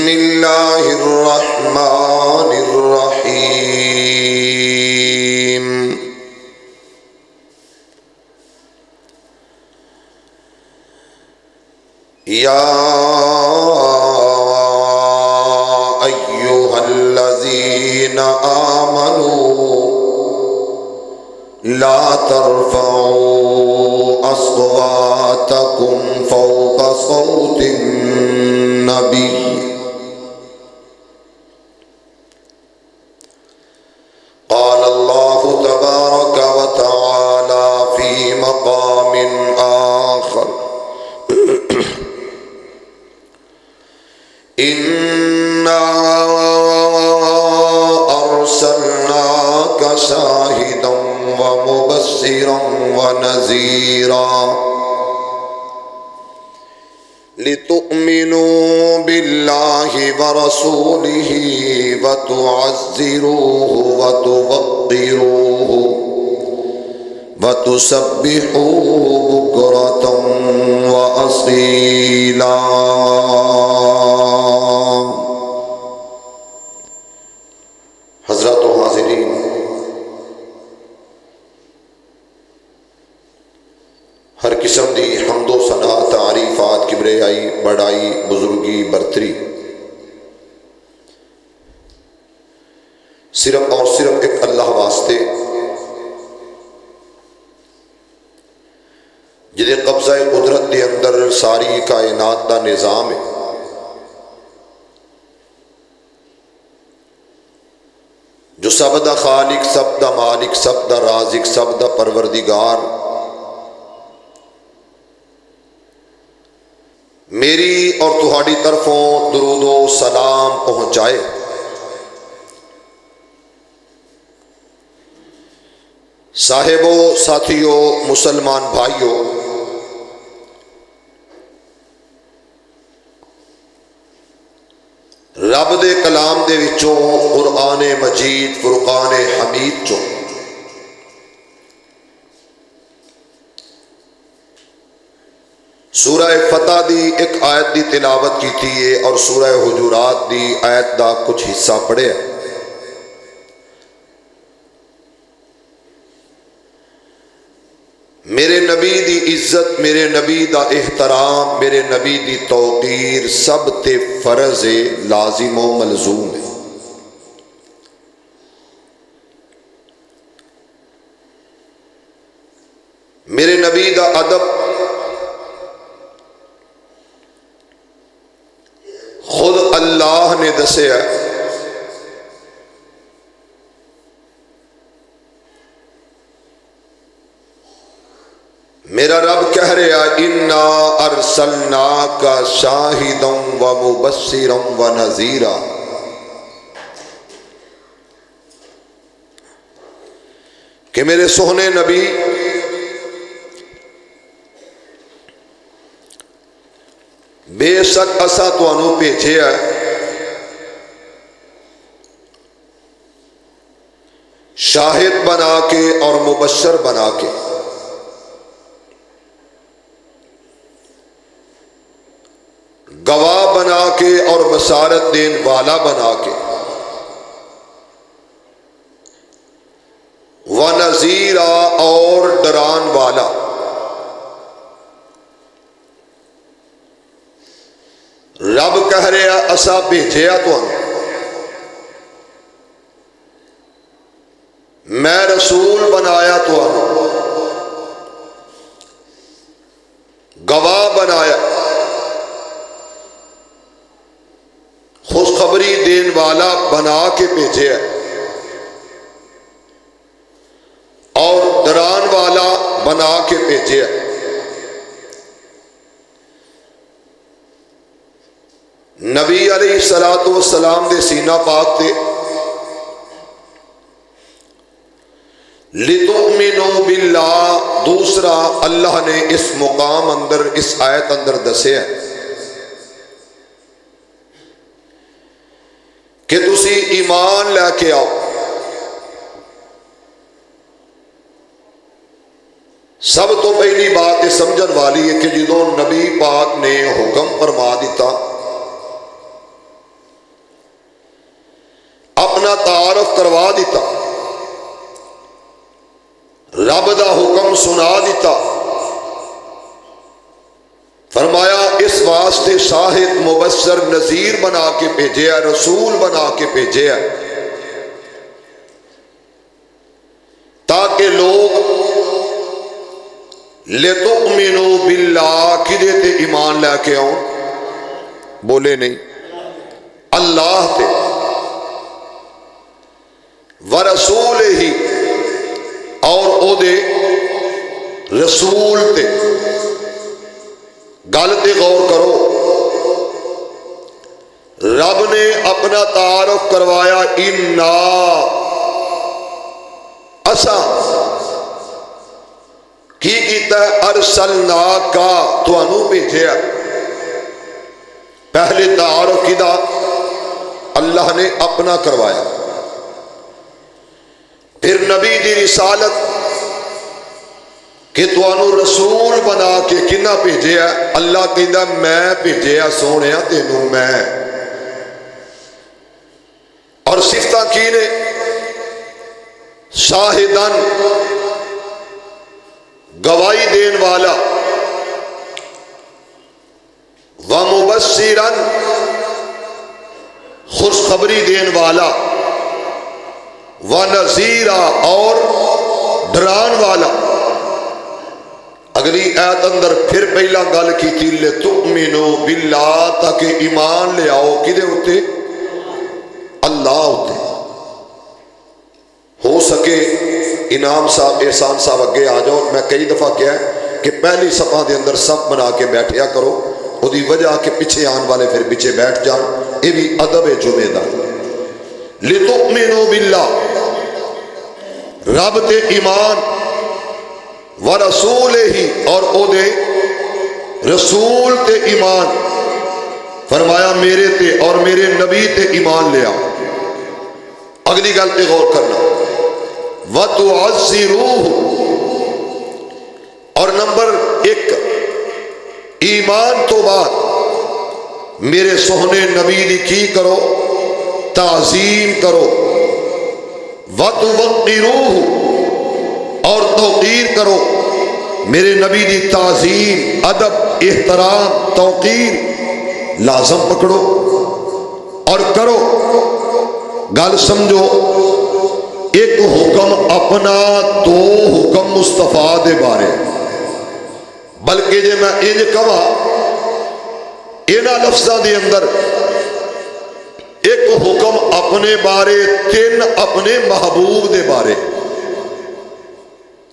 اللہ الرحمن الرحیم یا ایھا الذین آمنوا لا ترفعوا اصواتکم فوق صوت النبی قال اللہ تبارک وتعالی فی مقام آخر اِنَّا أَرْسَلْنَاكَ شَاهِدًا وَمُبَشِّرًا وَنَذِيرًا لِتُؤْمِنُوا بِاللَّهِ وَرَسُولِهِ وَتُعَزِّرُوهُ وَتُوَقِّرُوهُ وَتُسَبِّحُوهُ بُكْرَةً وَأَصِيلًا۔ حضرات و حاضرین، ہر قسم دی حمد و ثنا تعریفات کبریائی بڑائی بزرگی برتری صرف اور صرف ایک اللہ واسطے جدے قبضہ قدرت دے اندر ساری کائنات دا نظام ہے، جو سب دا خالق، سب دا مالک، سب دا رازق، سب دا پروردگار، میری اور تہاڈی طرفوں درود و سلام پہنچائے۔ صاحبو، ساتھیو، مسلمان بھائیو، رب دے کلام دے وچوں قرآن مجید فرقان حمید چوں سورہ فتح دی ایک آیت دی تلاوت کی تھی اور سورہ حجرات دی آیت دا کچھ حصہ پڑھے۔ میرے نبی دی عزت، میرے نبی دا احترام، میرے نبی دی توقیر سب تے فرض لازم و ملزوم ہے۔ میرے نبی دا ادب خود اللہ نے دسیا، میرا رب کہہ رہا اِنَّا أَرْسَلْنَاكَ شَاهِدًا وَمُبَشِّرًا وَنَذِيرًا، کہ میرے سوہنے نبی بے شک اسا تانوں بھیجیا شاہد بنا کے اور مبشر بنا کے، گواہ بنا کے اور بشارت دین والا بنا کے، وَنَذِيرًا اور ڈران والا۔ رب کہہ رہا اسا بھیجیا تانوں، میں رسول بنایا تانوں، گواہ بنایا، خوشخبری دین والا بنا کے بھیجے اور ڈران والا بنا کے بھیجے۔ نبی علیہ السلام دے سینہ پاک تے لِتُؤْمِنُوا بِاللَّهِ، دوسرا اللہ نے اس مقام اندر، اس آیت اندر دسے ہے کہ تسی ایمان لے کے آؤ۔ سب تو پہلی بات یہ سمجھن والی ہے کہ جدوں نبی پاک نے حکم فرما دیتا اپنا تعارف کروا دیتا، رب دا حکم سنا دیتا، فرمایا اس واسطے شاہد مبشر نذیر بنا کے بھیجیا، رسول بنا کے بھیجیا، تاکہ لوگ لِتُؤْمِنُوا بِاللَّهِ کدے تے ایمان لے کے آؤں، بولے نہیں، اللہ تے، وَرَسُولِهِ اور او دے رسول تے۔ گل تے غور کرو، رب نے اپنا تعارف کروایا، اِنَّا اسا کی کیتا ہے، ارسلناکا تانوں بھیجیا۔ پہلے تعارف کدا اللہ نے اپنا کروایا، پھر نبی دی رسالت کہ تانوں رسول بنا کے کنا بھیجیا، اللہ کہندا میں بھیجیا سونیا تینوں میں۔ اور صفتاں کی نے، شاہدن گواہی دین والا، ومبشرن خوشخبری دین والا، ونذیرا اور ڈران والا۔ اگلی آیت اندر پھر پہلا گل کی تھی، لِتُؤْمِنُوا بِاللَّهِ تاکہ ایمان لے آؤ کدے ہوتے، اللہ ہوتے۔ ہو سکے انعام صاحب احسان صاحب اگے آ جاؤ، میں کئی دفعہ کیا ہے کہ پہلی صفحہ دے اندر سب بنا کے بیٹھیا کرو، وہ دی وجہ کہ پیچھے آن والے پھر پیچھے بیٹھ جان، یہ بھی ادب جمعے دا۔ لِتُؤْمِنُوا بِاللَّهِ رب تے ایمان، وَرَسُولِهِ اور او دے رسول تے ایمان، فرمایا میرے تے اور میرے نبی تے ایمان لیا۔ اگلی گل تے غور کرنا، وَتُعَزِّرُوهُ اور نمبر 1 ایمان تو بعد میرے سوہنے نبی دی کی کرو، تعظیم کرو، وَتُوَقِّرُوهُ اور توقیر کرو، میرے نبی دی تعظیم، ادب، احترام، توقیر لازم پکڑو اور کرو۔ گل سمجھو، ایک حکم اپنا، دو حکم مصطفیٰ دے بارے، بلکہ جے میں انج کہا انہاں لفظاں دے اندر ایک حکم اپنے بارے، 3 اپنے محبوب دے بارے۔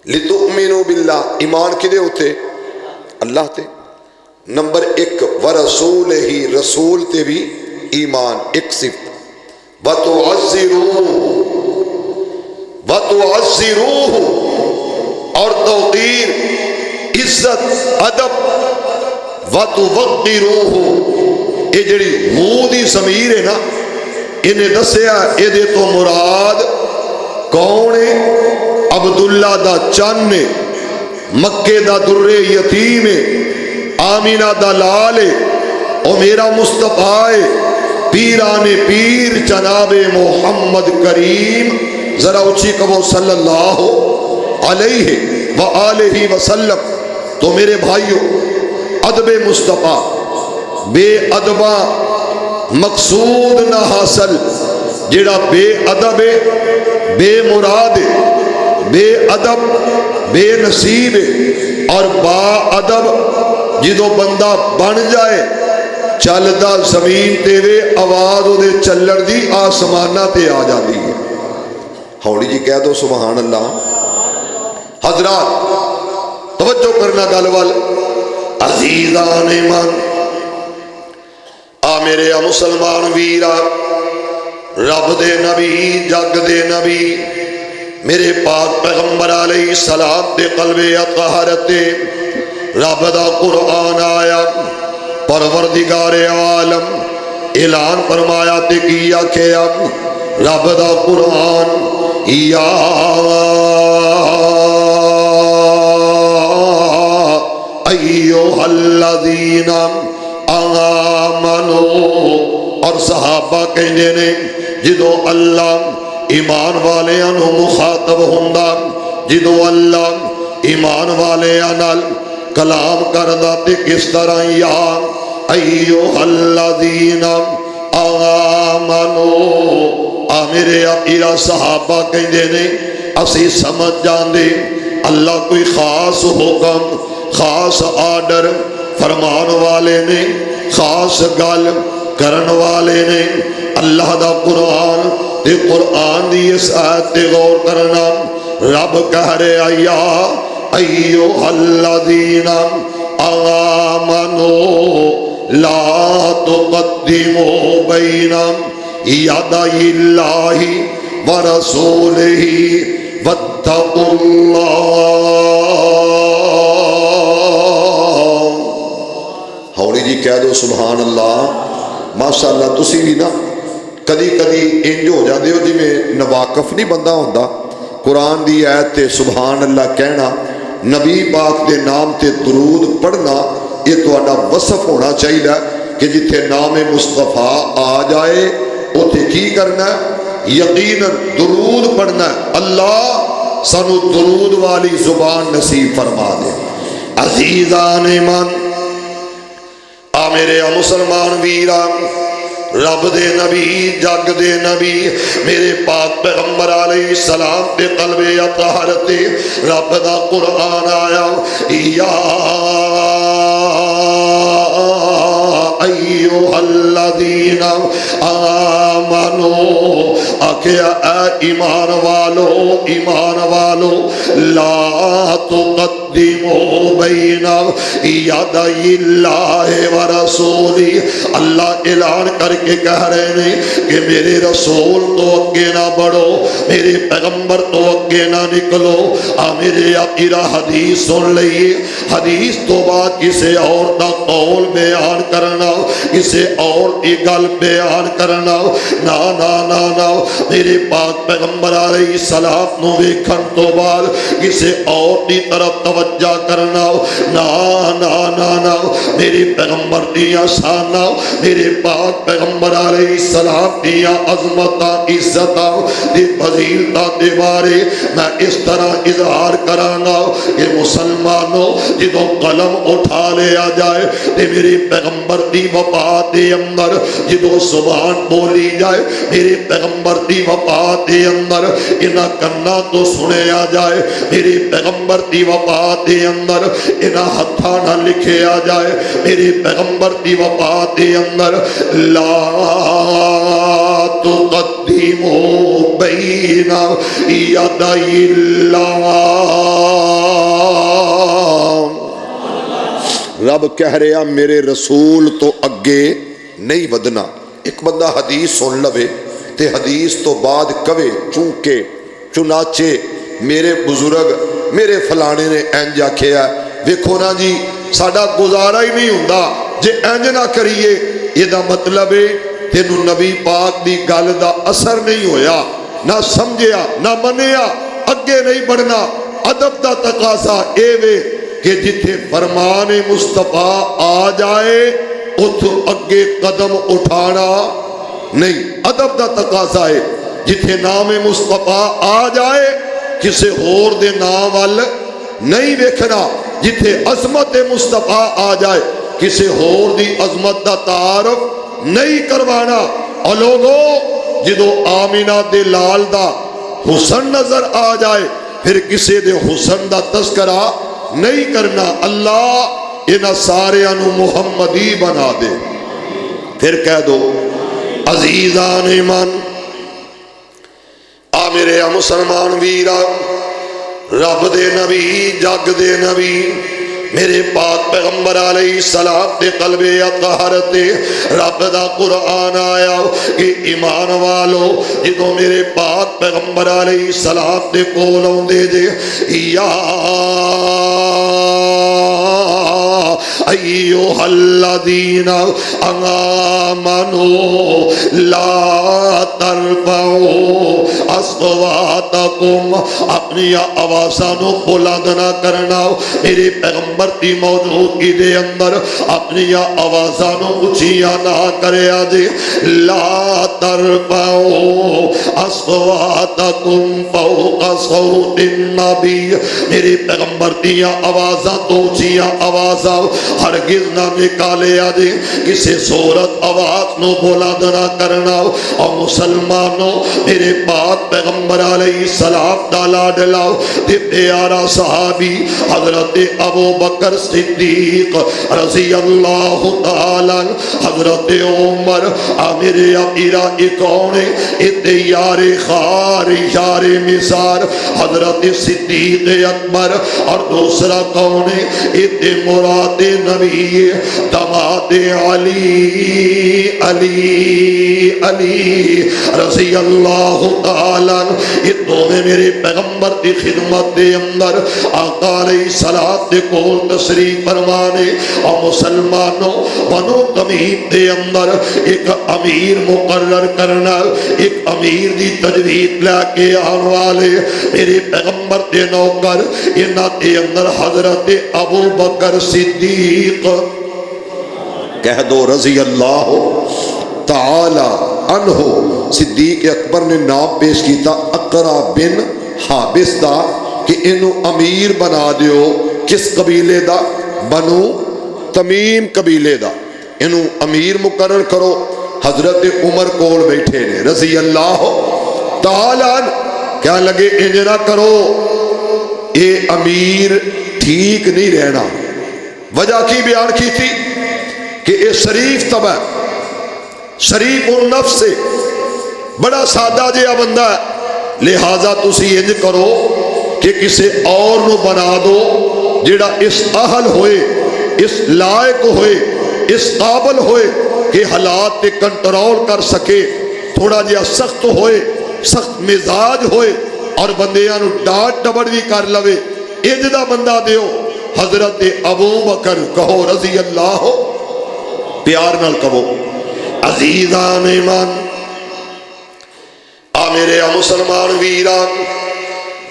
لِتُؤْمِنُوا بِاللَّهِ ایمان کدے ہوتے، اللہ تے۔ نمبر 1 وَرَسُولِهِ رسول تے بھی ایمان، ایک صفت۔ وَتُعَزِّرُوهُ اور توقیر، عزت، ادب۔ وَتُوَقِّرُوهُ یہ جڑی ہو دی ضمیر ہے نا، انہیں دسیا اے دے تو مراد کون ہے؟ عبداللہ دا چن ہے، مکے دا در یتیم ہے، آمینہ دا لال ہے، او میرا مصطفیٰ ہے، پیران پیر جناب محمد کریم، ذرا اچھی کہو صلی اللہ علیہ وآلہ وسلم۔ تو میرے بھائیو، ادب مصطفیٰ بے ادبہ مقصود نہ حاصل، جڑا بے ادب ہے، بے مراد ہے، بے ادب بے نصیب ہے، اور با ادب جدو بندہ بن جائے چلدا زمین تے وے، آواز دے چلن دی آسمانہ تے آ جاتی ہے۔ ہوڑی جی کہہ دو سبحان اللہ۔ حضرات توجہ کرنا گل وال، عزیزان من، آ میرے مسلمان ویرا، رب دے نبی، جگ دے نبی، میرے پاک پیغمبر علیہ السلام دے قلب اطہارت رب دا قرآن آیا، پروردگار عالم اعلان فرمایا تے کیا کیا، رب دا قرآن یا ایوہ الذین آمنو، اور صحابہ کہنے نے جدو اللہ ایمان والیاں نو مخاطب ہوندا، جدو اللہ ایمان والیاں نال کلام کردا تے کس طرح یا ایھا الذین آمنو میرے آقا صحابہ کہندے نے اسی سمجھ جاندے اللہ کوئی خاص حکم خاص آرڈر فرمان والے نے، خاص گل کرن والے نے۔ اللہ دا قرآن تے قرآن دی اس آیت تے غور کرنا، رب کہہ رہے یا ایھا الذین آمنو لا تقدموا بین یدی اللہ ورسولہ واتقوا اللہ۔ ہولی جی کہہ دو سبحان اللہ۔ ماشاءاللہ تسی بھی نا کدی کدی انج ہو جاندے ہو جی میں نواقف نہیں بندہ ہوندا، قرآن دی آیت تے سبحان اللہ کہنا، نبی پاک دے نام تے درود پڑھنا، یہ تہاڈا وصف ہونا چاہیے کہ جتھے نام مصطفیٰ آ جائے اتھے کی کرنا ہے؟ یقیناً درود پڑھنا ہے۔ اللہ سانو درود والی زبان نصیب فرما دے۔ عزیزان من میرے مسلمان ویران، رب دے نبی جگ دے نبی میرے پاک پیغمبر علیہ السلام پہ قلب اطہر تے رب دا قرآن آیا یا ایھا الذین آمنو، آکھیا اے ایمان والو لا تقدموا بین یدی اللہ ورسولہ۔ اللہ اعلان کر کے کہہ رہے ہیں کہ میرے رسول تو اگے نہ بڑھو، میرے پیغمبر تو اگے نہ نکلو۔ میرے آقا حدیث سن لئیے، حدیث تو بعد کسے اور دا قول بیان کرنا، کسے اور کی گل بیان کرنا، نا نا نا نا میرے پاک پیغمبر علیہ السلام نو ویکھن تو بعد کسے اور کی طرف توجہ کرنا، نا نا نا نا میرے پیغمبر دیا شانہ، میرے پاک پیغمبر علیہ السلام دیا عظمتاں عزتاں دی فضیلتاں دے بارے میں اس طرح اظہار کرانا کہ مسلمانوں جدوں قلم اٹھا لیا جائے تے میرے پیغمبر دی وفات دے اندر جدوں زبان بولی جائے، میرے پیغمبر دی وفات دے اندر انہاں کنا تو سنیا جائے، میرے پیغمبر دی وفات دے اندر انہاں ہتھاں نہ لکھیا جائے، میرے پیغمبر دی وفات دے اندر لا تقدموا بین یدی اللہ۔ رب کہہ رہا میرے رسول تو اگے نہیں ودنا۔ ایک بندہ حدیث سن لوے تے حدیث تو بعد کہے چونکہ چنانچہ میرے بزرگ میرے فلانے نے انج آکھیا، ویکھو نا جی ساڈا گزارا ہی نہیں ہوندا جے انج نہ کریے، یہ دا مطلب ہے تینوں نبی پاک دی گل دا اثر نہیں ہویا، نہ سمجھیا نہ منیا، اگے نہیں بڑھنا۔ ادب دا تقاضا اے وے کہ جتھے فرمان مصطفیٰ آ جائے اتھو اگے قدم اٹھانا نہیں۔ ادب دا تقاضا ہے جتھے نام مصطفیٰ آ جائے کسے اور دے نام وال نہیں ویکھنا، جتھے عظمت مصطفیٰ آ جائے کسے اور دی عظمت دا تعارف نہیں کروانا۔ اور لوگوں جدو آمینہ دے لال دا حسن نظر آ جائے پھر کسے دے حسن دا تذکرہ نہیں کرنا۔ اللہ انہاں سارے انو محمدی بنا دے۔ پھر کہہ دو عزیزان من میرے مسلمان ویرا، رب دے نبی جگ دے نبی میرے پاک پیغمبر علیہ السلام دے قلب اطہر تے رب دا قرآن آیا کہ ایمان والو جدو میرے پاک پیغمبر علیہ السلام دے کول آندے جے یا ایھا الذین آمنوا لا ترفعوا اصواتکم اپنی آوازاں نو بلند نہ کرنا میرے پیغمبر دی موجودگی دے اندر اپنی آوازاں نو اونچیاں نہ کریا جے لا ترفعوا اصواتکم فوق صوت النبی میرے پیغمبر دیا آوازاں تو اونچیاں آوازاں ہرگز نہ نکالیا جے کسے صورت آواز نو بلند نہ کرنا اور مسلمانوں میرے پاک پیغمبر علیہ السلام دا لاڈلا تے پیارا صحابی حضرت ابو بکر صدیق رضی اللہ تعالی حضرت عمر عامر عقیرہ اکونے ات یار خار یار مزار حضرت صدیق اکبر اور دوسرا کونے ات مراد نبی دماد علی علی علی رضی اللہ تعالی اتوں میں میرے پیغمبر دی خدمت دے اندر آقا علیہ السلام دے کول تشریف فرمانے اور مسلمانوں بنو تمیم دے اندر ایک امیر مقرر کرنا ایک امیر دی تجوید لے کے آن والے میرے پیغمبر دے نوکر انہاں دے اندر حضرت ابو بکر صدیق کہہ دو رضی اللہ تعالی عنہ صدیق اکبر نے نام پیش کیتا اقرا بن حابس دا کہ انہوں امیر بنا دیو کس قبیلے دا بنو تمیم قبیلے دا انہوں امیر مقرر کرو حضرت عمر کول بیٹھے نے رضی اللہ تعالی کیا لگے انجنا کرو اے امیر ٹھیک نہیں رہنا وجہ کی بیان کی تھی کہ اے شریف طبع شریف النفس سے بڑا سادہ جہا بندہ ہے لہذا تسی انج کرو کہ کسے اور نو بنا دو جڑا اس اہل ہوئے اس لائق ہوئے اس قابل ہوئے کہ حالات تے کنٹرول کر سکے تھوڑا جہا سخت ہوئے سخت مزاج ہوئے اور بندیاں نو ڈانٹ ڈبڑ بھی کر لوے انج دا بندہ دیو حضرت ابو بکر کہو رضی اللہ پیار نال کہو عزیزان ایمان آ میرے مسلمان ویران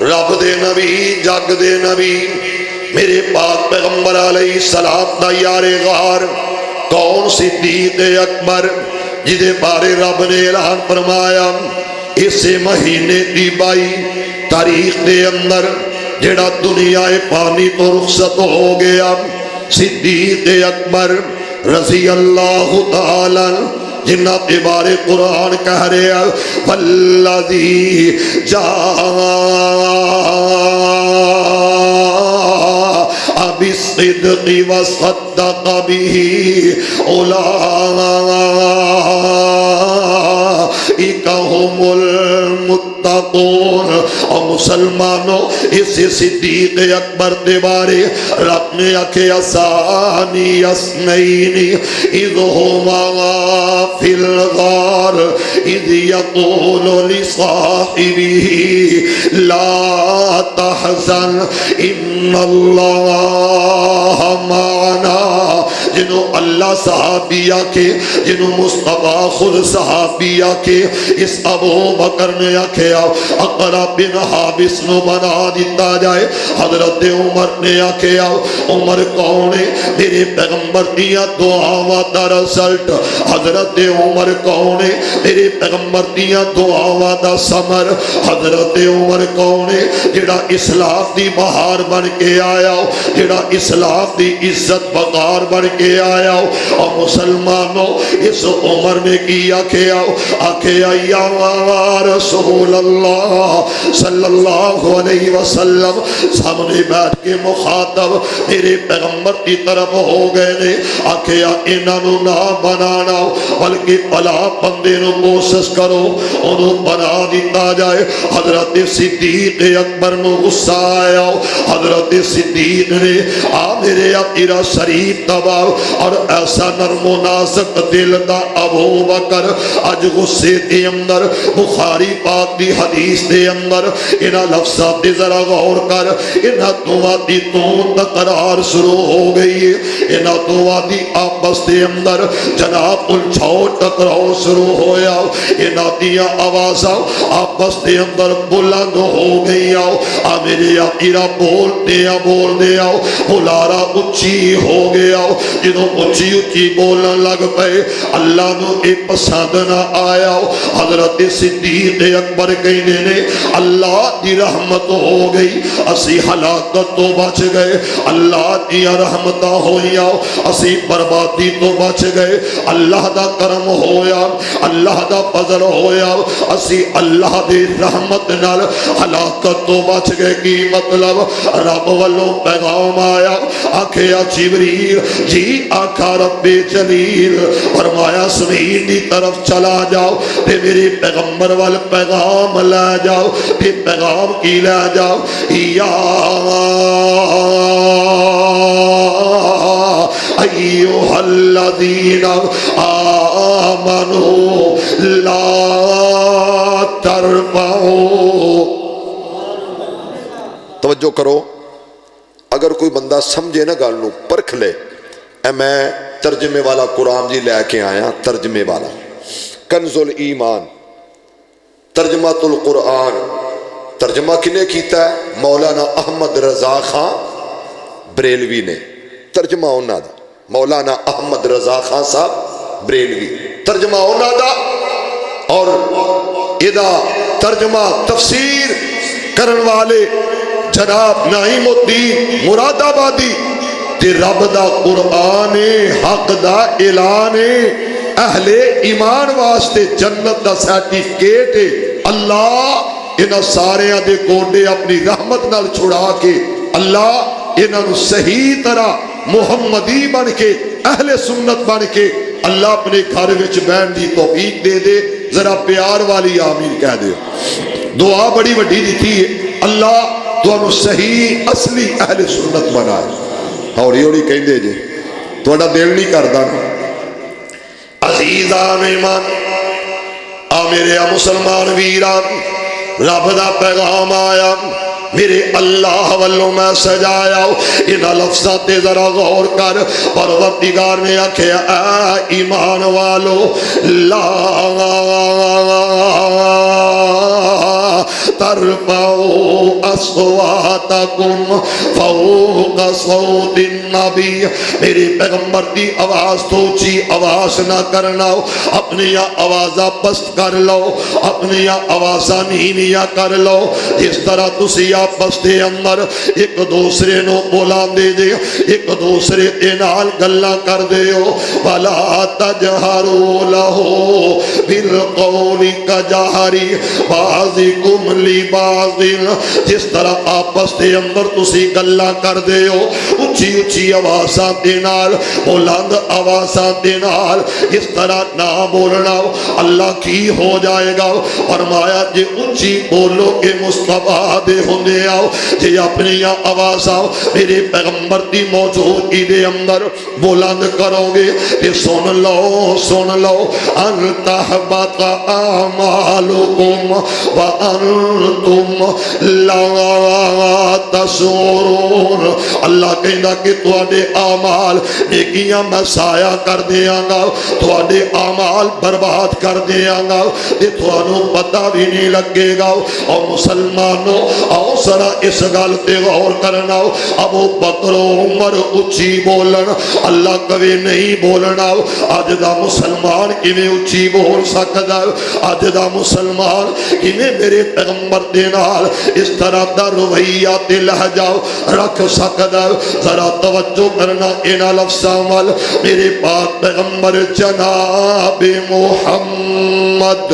رب دے نبی جگ دے نبی میرے پاک پیغمبر علیہ السلام دا یار غار کون صدیق اکبر جدے بارے رب نے اعلان فرمایا اس مہینے دی 22 تاریخ دے اندر جڑا دنیا پانی تو رخصت ہو گیا صدیق اکبر رضی اللہ تعالی جنہ تبار قرآن کہہ رہے ہیں والذی جاء بالصدق وصدق به اولئک هم المتقون اور مسلمانوں اس صدیق اکبر تبارے رب نے آکھے ثانی اثنین اذ ہما فی الغار اذ یقول لصاحبه لا تحزن ان اللہ معنا جنہوں اللہ صحابیہ کے جنہوں مصطفیٰ خود صحابیہ کے اس ابو بکر نے آکھیا اقرا بن حابس نو بنا دیتا جائے حضرت عمر نے آکھیا عمر کونے میرے پیغمبر دیا دعاواں دا رزلٹ حضرت عمر کونے میرے پیغمبر دیا دعاواں دا ثمر حضرت عمر کونے جڑا اسلام دی بہار بن کے آیا جڑا اسلام دی عزت بغار بن کے آیا اور مسلمانوں اس عمر نے کی آکھیا یا رسول اللہ صلی اللہ علیہ وسلم سامنے بیٹھ کے مخاطب میرے پیغمبر کی طرف ہو گئے نے آکھیا انہوں نہ بنانا بلکہ بلا بندے نو کوشش کرو انہوں بنا دیتا جائے حضرت صدیق اکبر نو غصہ آیا حضرت صدیق نے میرے عقیدہ شریف تباہ اور ایسا نرم و نازک دل دا ابو بکر اج غصے دے اندر بخاری پاک دی حدیث دے اندر انہاں لفظات دے ذرا غور کر انہاں دعا دی تون تکرار شروع ہو گئی ہے انہاں دعا دی آپس دے اندر جناب الجھاؤ ٹکراؤ شروع ہویا انہاں دیا آوازاں آپس دے اندر بلند ہو گئی آؤ میرے آقیرہ بول دے آؤ بلارا اچھی ہو گیا جنہوں اچھی اچھی بولن لگ پئے اللہ نو ایک پسند نہ آیا حضرت صدیق اکبر کہنے نے اللہ دی رحمت ہو گئی اسی ہلاکت تو بچ گئے اللہ دی رحمتہ ہویا اسی بربادی تو بچ گئے اللہ دا کرم ہویا اللہ دا فضل ہویا اسی اللہ دی رحمت نال ہلاکت تو بچ گئے کی مطلب رب والوں پیغام آیا آکھیا جبریل جی آقا رب جلیل فرمایا زمین دی طرف چلا جاؤ تے میری پیغمبر وال پیغام لے جاؤ تے پیغام کی لے جاؤ یا ایوہ الذین آمنوا لا ترفعوا توجہ کرو اگر کوئی بندہ سمجھے نا گل نو پرکھ لے اے میں ترجمے والا قرآن جی لے کے آیا ترجمے والا کنز الایمان ترجمہ القرآن ترجمہ کنے کیتا ہے مولانا احمد رضا خان بریلوی نے ترجمہ انہاں دا مولانا احمد رضا خان صاحب بریلوی ترجمہ انہاں دا اور ادا ترجمہ تفسیر کرن والے جناب نعیم الدین مراد آبادی تے رب دا قرآن حق دا اعلان اہل ایمان واسطے جنت دا سرٹیفکیٹ اللہ انہاں سارے دے کوڈے اپنی رحمت نال چھڑا کے اللہ انہاں صحیح طرح محمدی بن کے اہل سنت بن کے اللہ اپنے گھر وچ بیٹھن دی توفیق دے دے ذرا پیار والی آمین کہہ دے دعا بڑی وڈی دیتی ہے اللہ تو انہوں صحیح اصلی اہل سنت بنائے ہوڑی ہوڑی کہیں دے جے تو انہوں دل نہیں کردہ عزیزان ایمان میرے مسلمان ویران رب دا پیغام آیا میرے اللہ والوں میں سجایا انہا لفظات ذرا غور کر پروردگار نے آکھیا اے ایمان والو لا ترفعوا اصواتکم فوق صوت النبی میرے پیغمبر دی آواز تو اونچی آواز نہ کرنا اپنی آوازہ پست کر لو اپنی آوازہ نیمیا کر لو جس طرح تسی آپس دے اندر ایک دوسرے نو بولان دے دے ایک دوسرے دے نال گلاں کر دے ہو وَلَا تَجْهَرُوا لَهُ بِالْقَوْلِ كَجَهْرِ بَعْضِكُمْ لِبَعْضٍ جس طرح آپس دے اندر تسی گلاں کر دے ہو اچھی اچھی آوازاں دے نال بلند آوازاں دے نال اس طرح نہ بولنا اللہ کی ہو جائے گا فرمایا جے اچھی بولو کہ مصطفیٰ دے ہوندے آؤ جے اپنی آوازاں میرے پیغمبر دی موجودگی دے اندر بلند کرو گے تے سن لو ان تحبط اعمالکم وانتم لا تشعرون اللہ کہندا کہ تواڈے اعمال نیکیاں میں ضائع کر دیاں گا تواڈے اعمال برباد کر دیاں گا تے تھانوں پتہ بھی نہیں لگے گا اور مسلمانوں آؤ ذرا اس گل تے غور کرنا ابو بکر و عمر اچھی بولن اللہ کبھی نہیں بولنا اج دا مسلمان کیویں اچھی بول سکدا اج دا مسلمان کیویں میرے پیغمبر دے نال اس طرح دا رویہ تے لہجہ رکھ سکدا ذرا توجہ کرنا انہاں لفظاں وال میرے پاک پیغمبر جناب محمد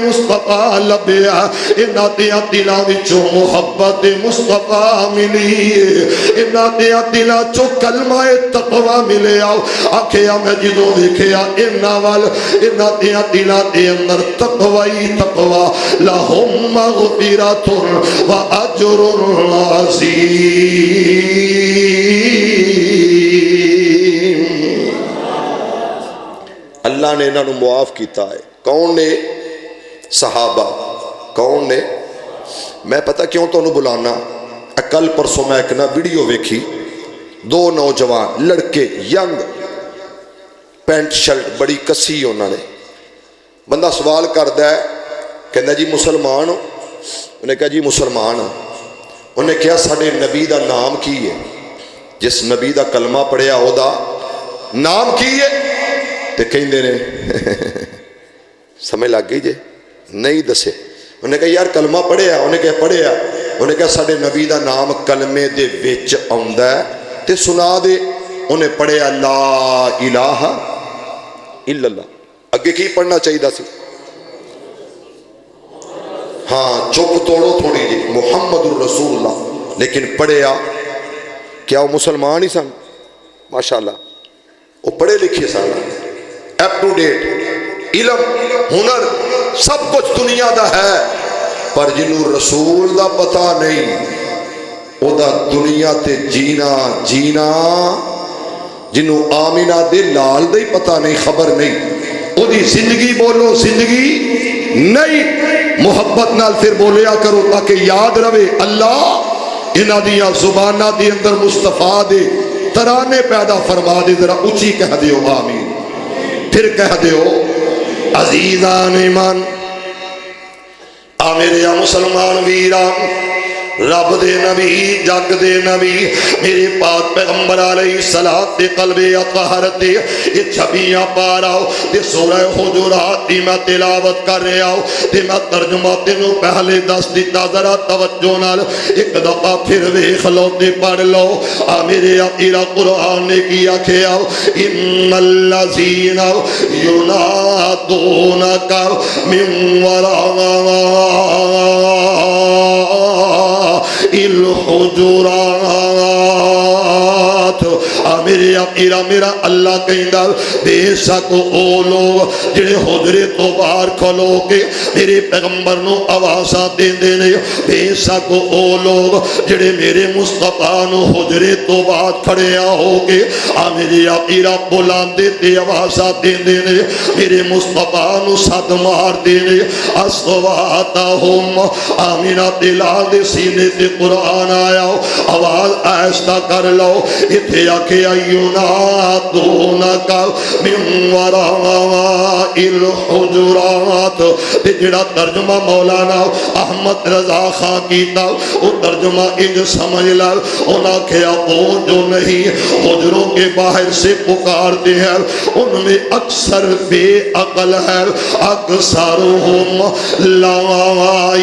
مصطفیٰ لبیا انہاں دیاں دلاں وچوں محبت مصطفیٰ ملی انہاں دیاں دلاں چوں کلمہ تقوی ملیا آکھیا میں جدوں ویکھیا انہاں وال انہاں دیاں دلاں دے اندر تقوی تقوی لہم مغفرۃ و اجر عظیم اللہ نے انہوں معاف کیتا ہے کون نے صحابہ کون نے میں پتہ کیوں تو انہوں بلانا کل پرسوں میں ایک نا ویڈیو ویکھی دو نوجوان لڑکے ینگ پینٹ شرٹ بڑی کسی انہوں نے بندہ سوال کردہ ہے کہندہ جی مسلمان ہو انہیں کہا جی مسلمان ہو انہیں کیا ساڑھے نبی دا نام کی ہے جس نبی دا کلمہ پڑھیا ہو دا نام کی ہے تے کہیں دے نے سمجھ لگ گئی جے نہیں دسے انہیں کہا یار کلمہ پڑھیا انہیں کہا پڑھیا انہیں کہا ساڑھے نبی دا نام کلمے دے وچ آندا ہے تے سنا دے انہیں پڑھیا لا الہ الا اللہ اگے کی پڑھنا چاہیے دا سی ہاں چپ توڑو تھوڑی جی محمد الرسول اللہ لیکن پڑھیا کیا وہ مسلمان ہی سن ماشاءاللہ وہ پڑھے لکھے سن اپ ٹو ڈیٹ علم ہنر سب کچھ دنیا دا ہے پر جنہوں رسول دا پتہ نہیں او دا دنیا تے جینا جنہوں آمینہ دے لال دے پتہ نہیں خبر نہیں او دی زندگی بولو زندگی نہیں محبت نال پھر بولیا کرو تاکہ یاد رہے اللہ انہاں دیاں زبانہ دی اندر مصطفیٰ دے ترانے پیدا فرما دے ذرا اونچی کہہ دیو آمین پھر کہہ دیو عزیزان ایمان میرے مسلمان ویران رب دے نبی جگ دے نبی میرے پاک پیغمبر علیہ الصلوۃ دے قلب اطہر تے یہ چھبیاں پا رہا تے سورہ حجرات دی میں تلاوت کر رہا ہوں تے میں ترجمہ تینوں پہلے دس دیتا ذرا توجہ نال ایک دفعہ پھر ویکھ لو تے پڑھ لو میرے آقا قرآن نے کیا کہیا ان الذین ینادونک من وراء الحجرات میرے آقا میرا اللہ کہندا بے شک او لوگ جڑے حجرے تو باہر کھلو کے میرے پیغمبر نو آوازاں دیندے نے بے شک او لوگ جڑے میرے مصطفیٰ نو حجرے تو بعد کھڑیا ہو کے میرے آقا بلاندے تے آوازاں دیندے نے میرے مصطفیٰ نو صد مار دینے اصواتہم آمینہ دلال دے سینے تے قرآن آیا آواز آہستہ کر لو اتھے آکے ینادونک من وراء الحجرات جڑا ترجمہ مولانا احمد رضا خان کیتا وہ ترجمہ انج سمجھ لو انہاں کیا وہ جو نہیں حجروں کے باہر سے پکارتے ہیں ان میں اکثر بے عقل ہے اکثرہم لا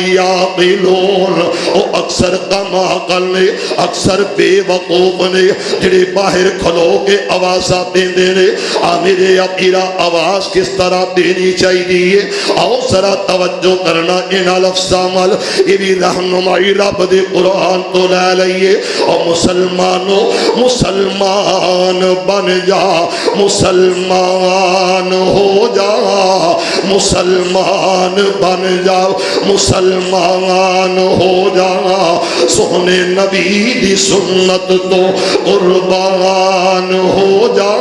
یعقلون وہ اکثر کم عقل نے اکثر بے وقوف نے جڑے باہر کھلو کے آوازاں دیندے نے میرے آقا آواز کس طرح دینی چاہیے آؤ ذرا توجہ کرنا انہاں لفظاں مل یہ بھی رہنمائی رب دے قرآن تو لے لئیے اور مسلمانوں مسلمان بن جا مسلمان ہو جا مسلمان بن جا مسلمان ہو جا سونے نبی دی سنت تو قربان ہو جا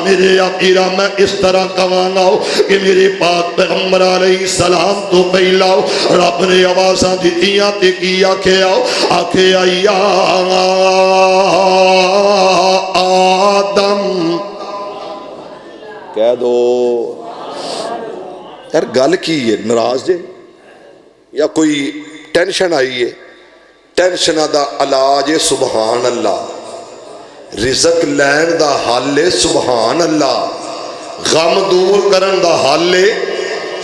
میرے آقا میں اس طرح کوانا ہوں کہ میرے پاک پیغمبر علیہ السلام تو پہلا رب نے آوازاں دیتیاں تے کیا کیا آکھے یا آدم کہہ دو یار گل کی ہے ناراض جے یا کوئی ٹینشن آئی ہے ٹینشن دا علاج سبحان اللہ رزق لین دا حل سبحان اللہ غم دور کرن دا حل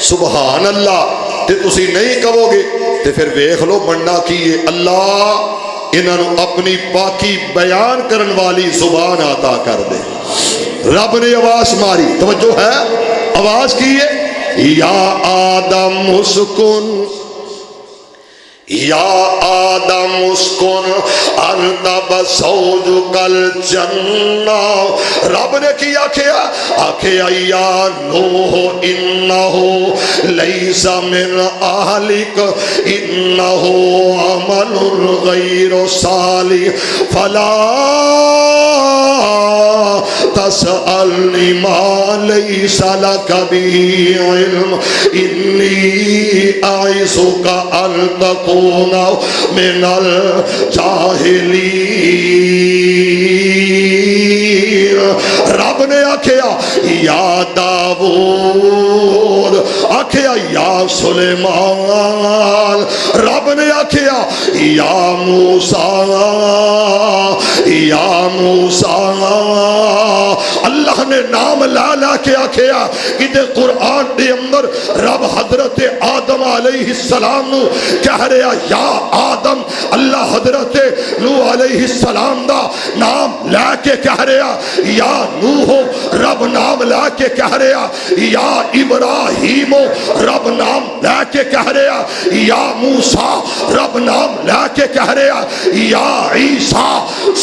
سبحان اللہ تے تسی نہیں کہو گے تے پھر ویکھ لو بننا کی ہے اللہ انہوں اپنی پاکی بیان کرن والی زبان عطا کر دے رب نے آواز ماری توجہ ہے آواز کی ہے یا آدم اسکن یا آدم اسکن انت بزوجک الجنہ. رب نے کیا کیا یا نوح انہ لیس من اہلک انہ عمل غیر صالح فلا تسألنی ما لیس لک به علم انی اعظک ان تکون من الجاہلین. رب نے آکھیا یا داود، آکھیا یا سلیمان. رب نے آکھیا یا موسیٰ یا موسیٰ. اللہ نے نام لا لا کے آکھیا کہ دے قرآن دے اندر رب حضرت آدم علیہ السلام نو کہہ رہا یا آدم. اللہ حضرت نوح علیہ السلام دا نام لے کے کہہ رہا یا نوح. رب نام لے کے کہہ رہا یا ابراہیم. رب نام لے کے کہہ رہا یا موسیٰ. رب نام لے کے کہہ رہا یا عیسیٰ.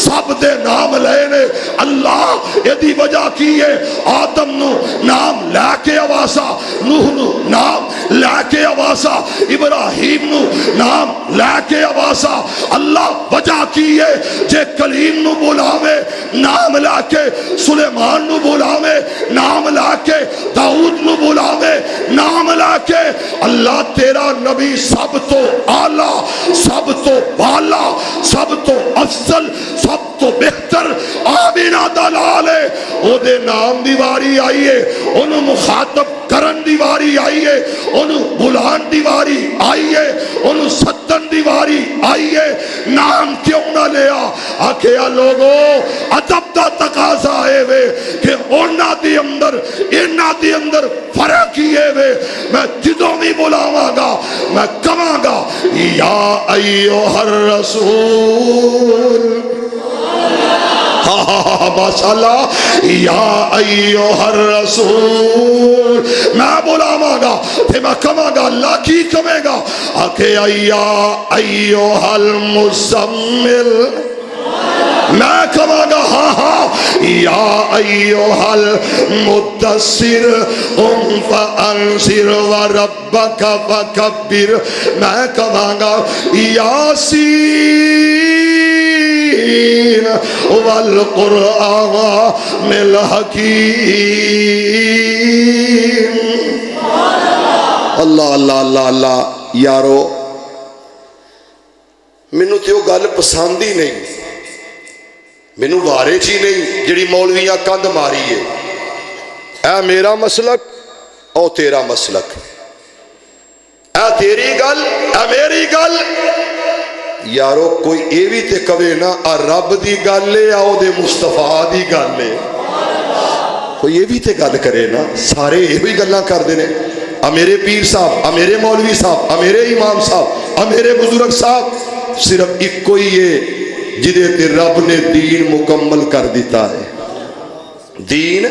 سب دے نام لے نے. اللہ یدی وجہ کی ہے آدم نو نام لے کے آواسا، نوح نو نام لے کے آواسا، ابراہیم نو نام لے کے آواسا. اللہ وجہ کی ہے جے کلیم نو بلاوے نام لے کے، سلیمان نو بلاوے نام لے کے، داؤد نو بلاوے نام لے کے. اللہ تیرا نبی سب تو اعلیٰ، سب تو بالا، سب تو افضل، سب تو بہتر آمینہ دلالے او دے نام دیواری آئیے، انہوں مخاطب کرن دیواری آئیے، انہوں بلان دیواری آئیے، انہوں ستن دیواری آئیے. نام کیوں نہ لیا؟ آکھیا لوگو ادب دا تقاضا ہے وے کہ اونا دی اندر فرق کیے وے. میں جدوں بھی بلاواں گا میں کہاں گا یا ایوہ الرسول ماشاءاللہ یا ایوہ الرسول. میں بلاواں گا پھر میں کہاں گا اللہ کی کہے گا آکھے یا ایوہ المزمل. میں کہاں گا ہاں یا ایوہ المدثر قم فانذر وربک فکبر. میں کہاں گا یاسین والقرآن الحکیم. اللہ اللہ اللہ اللہ. یارو مینوں تے وہ گل پسند ہی نہیں، مینوں وارے چی نہیں جڑی مولویاں کند ماری ہے. اے میرا مسلک او تیرا مسلک، اے تیری گل اے میری گل. یارو کوئی اے بھی تے کہے نا آ رب دی گل ہے آؤ دے مصطفیٰ دی گل ہے. کوئی یہ بھی تے گل کرے نا. سارے یہ بھی گلاں کر دینے. آ میرے پیر صاحب، آ میرے مولوی صاحب، آ میرے امام صاحب، آ میرے بزرگ صاحب. صرف ایک کوئی ہے جدے تے رب نے دین مکمل کر دیتا ہے. دین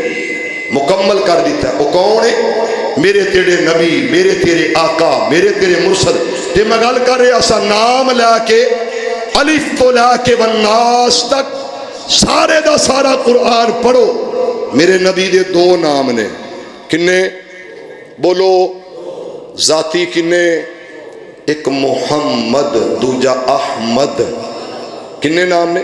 مکمل کر دیتا ہے. وہ کون ہے؟ میرے تیرے نبی، میرے تیرے آقا، میرے تیرے مرسل. تے میں گل کر رہے اسا نام لے کے الف تو لے کے والناس تک سارے دا سارا قرآن پڑھو. میرے نبی دے دو نام نے. کنے بولو ذاتی کنے؟ ایک محمد، دوجا احمد. کنے نام نے؟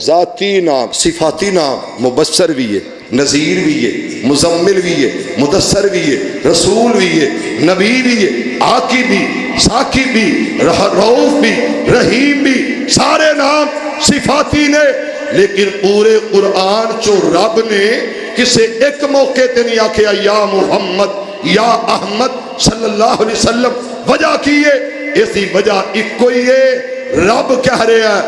ذاتی نام، صفاتی نام. مبشر بھی ہے، نذیر بھی ہے، مزمل بھی ہے، مدثر بھی ہے، رسول بھی ہے، نبی بھی ہے، عاقب بھی، ثاقب بھی، رؤوف بھی، رحیم بھی. سارے نام صفاتی نے. لیکن پورے قرآن چو رب نے کسے ایک موقع تے نہیں آکھیا یا محمد یا احمد صلی اللہ علیہ وسلم. وجہ کی ہے؟ اسی وجہ ایک کوئی ہے. رب کہہ رہا ہے،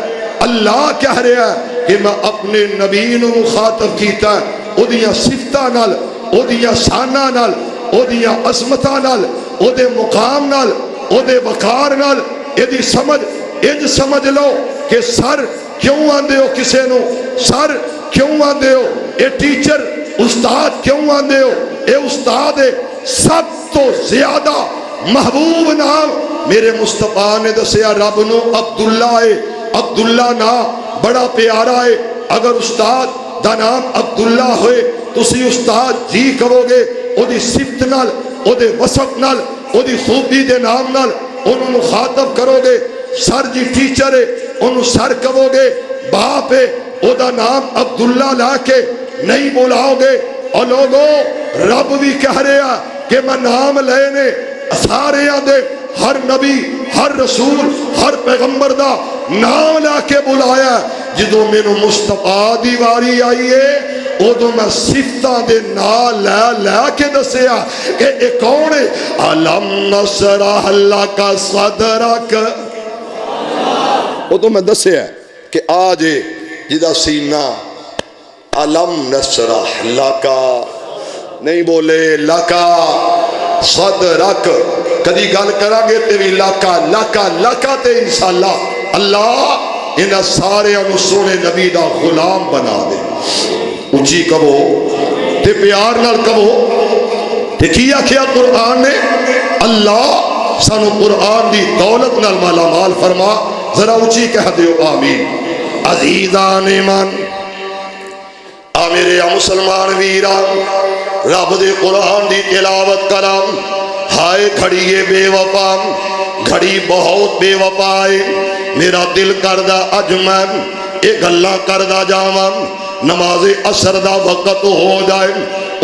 اللہ کہہ رہا ہے کہ میں اپنے نبی نو مخاطب کیتا ہے او دیاں صفتاں نال، او دیاں شاناں نال، او دیاں عظمتاں نال، او دے مقام نال، او دے وقار نال. ایدی سمجھ انج سمجھ لو کہ سر کیوں آندے ہو کسے نو؟ سر کیوں آندے ہو؟ اے ٹیچر استاد کیوں آندے ہو؟ اے استاد ہے. سب تو زیادہ محبوب نام میرے مصطفیٰ نے دسیا رب نو عبداللہ ہے. عبداللہ نام بڑا پیارا ہے. اگر استاد دا نام عبداللہ ہوئے تسی استاد جی کرو گے او دی صفت نال او دے وصف نال او دی خوبی دے نام نال انہوں مخاطب کرو گے. سر جی ٹیچر ہے انہوں سر کرو گے. باپ ہے او دا نام عبداللہ لا کے نہیں بلاؤ گے. اور لوگوں رب بھی کہہ رہا کہ میں نام لینے سارے دے ہر نبی ہر رسول ہر پیغمبر دا نام لا کے بلایا. جدو مینوں مصطفیٰ دی واری آئی ہے ادو میں صفتاں دے نال لے کے دسیا کہ اے کون ہے. علم نشرح لک صدرک. ادو میں دسیا کہ آج جدا سینہ علم نشرح لک نہیں بولے لکا صدرک. کدی گل کرا گے تے بھی لکا لکا لکا تے انشاءاللہ اللہ انہاں سارے انہوں سونے نبی دا غلام بنا دے. اچھی کہو تے پیار نال کہو تے کیا کیا قرآن نے اللہ سانو قرآن دی دولت نال مالا مال فرما. ذرا اچھی کہہ دیو آمین. عزیزان ایمان آ میرے مسلمان ویران رب دے قرآن دی تلاوت کرام. ہائے گھڑیے بے وفا گھڑی بہت بے وفا ہے. میرا دل کردہ اج میں اے گلاں کردہ جاواں. نماز عصر دا وقت ہو جائے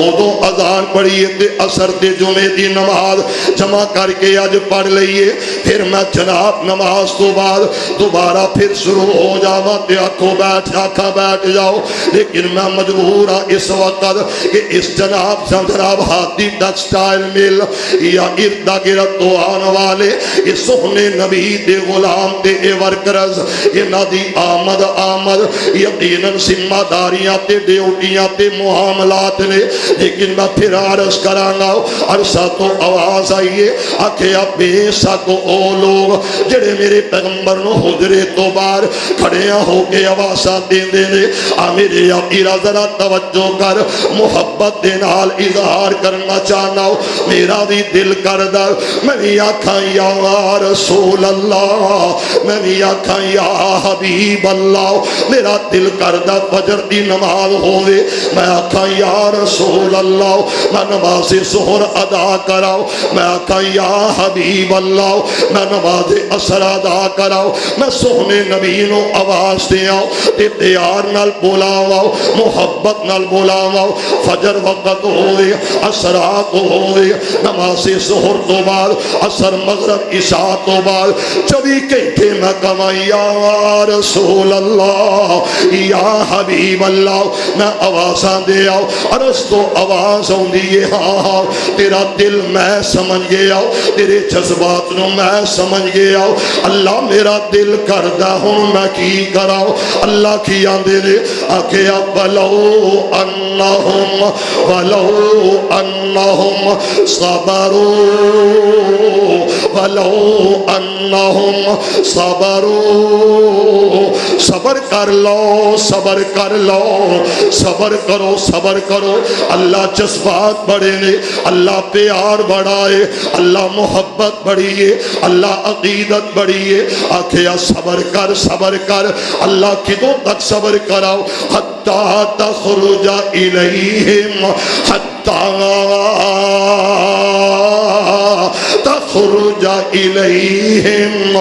ادو اذان پڑھیے تے عصر تے جمعے دی نماز جمع کر کے اج پڑھ لئیے. پھر میں جناب نماز تو بعد دوبارہ پھر شروع ہو جاواں تے آکھو بیٹھ جاؤ. لیکن میں مجبور ہاں اس وقت کہ اس جناب ہاتھی ٹیکسٹائل مل یا اردا گرد تو آن والے اس سونے نبی دے غلام تے اے ورکرز انہاں دی آمد یقیناً ذمہ داریاں تے ڈیوٹیاں تے معاملات نے. لیکن میں پھر عرض کرانگا عرصہ تو آواز آئیے آکھیا بے شک او لوگ جڑے میرے پیغمبر نو حجرے تو بار کھڑیاں ہو کے آوازاں دین دینے. میرے آقیرہ ذرا توجہ کر محبت دے نال اظہار کرنا چاہنا ہو. میرا بھی دل کردہ میں بھی آکھاں یا رسول اللہ میں بھی آکھاں یا حبیب اللہ. میرا دل کردہ فجر دی نماز ہوئے میں آکھاں یا رسول اللہ میں نماز ظہر ادا کراؤ. میں آکھاں یا حبیب اللہ میں نماز عصر ادا کراؤ. میں سونے نبی نو آواز دے آؤ تے پیار نال بولاواؤ محبت نال بولاواؤ. فجر وقت ہوئے عصرات ہوئے نماز ظہر تو بعد عصر مغرب عشاء تو بعد 24 گھنٹے میں کہاں یا رسول اللہ یا حبیب اللہ. میں آوازاں دے آؤ عرض تو آواز ہوں دیئے ہاں تیرا دل میں سمجھ گیا تیرے جذبات نو میں سمجھ گیا. اللہ میرا دل کردہ ہوں میں کی کراؤ. اللہ کی آندے دے آکھیا ولو انہم صبروا ولو انہم صبروا. صبر کر لو صبر کر لو صبر کرو. اللہ جذبات بڑے نے اللہ پیار بڑھائے اللہ محبت بڑھی ہے اللہ عقیدت بڑھی ہے. آکھیا صبر کر اللہ کدوں تک صبر کراؤ حتی تخرج الیہم تخرج الیہم.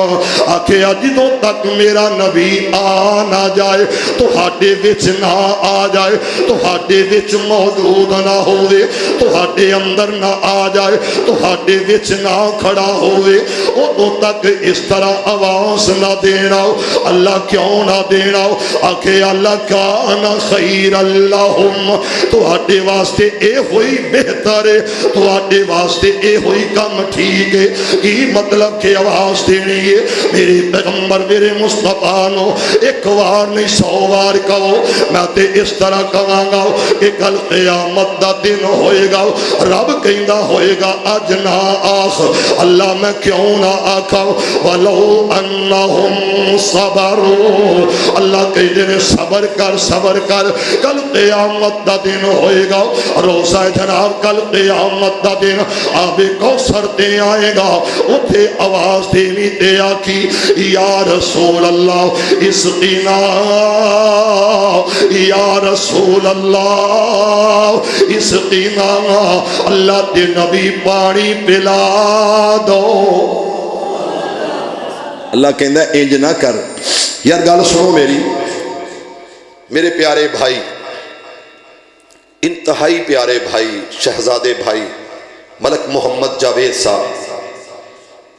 آکھیا جدوں تک میرا نبی آ نہ جائے تو ہاڈے وچ نہ آ جائے تو ہاڈے وچ موجود نہ ہوئے تو ہاڈے اندر نہ آ جائے تو ہاڈے وچ نہ کھڑا ہوئے ادوں تک اس طرح آواز نہ دینا. اللہ کیوں نہ دینا؟ آکھیا اللہ کان خیر اللہم تو ہاڈے واسطے اے ہوئی بہتر ہے تو ہاڈے واسطے اے ہوئی کم ٹھیک ہے. کی مطلب کہ آواز دینی ہے میرے پیغمبر میرے مصطفیٰ نو ایک وار نہیں 100 وار کہو. میں تے اس طرح کہاں گا کہ کل قیامت دا دن ہوئے گا رب کہندا ہوئے گا اج نہ آخ اللہ میں کیوں نہ آکھاں ولو انہم صبروا اللہ کہندے نے صبر کر کل قیامت دا دن ہوئے گا روزہ جناب کل قیامت دا دن آب کوثر تے آئے گا اتھے آواز دینی تے آکی یا رسول اللہ اسقنا یا رسول اللہ اسقنا اللہ تے نبی پانی پلا دو اللہ کہندہ انج نہ کر یار گل سنو میرے پیارے بھائی انتہائی پیارے بھائی شہزادے بھائی ملک محمد جاوید صاحب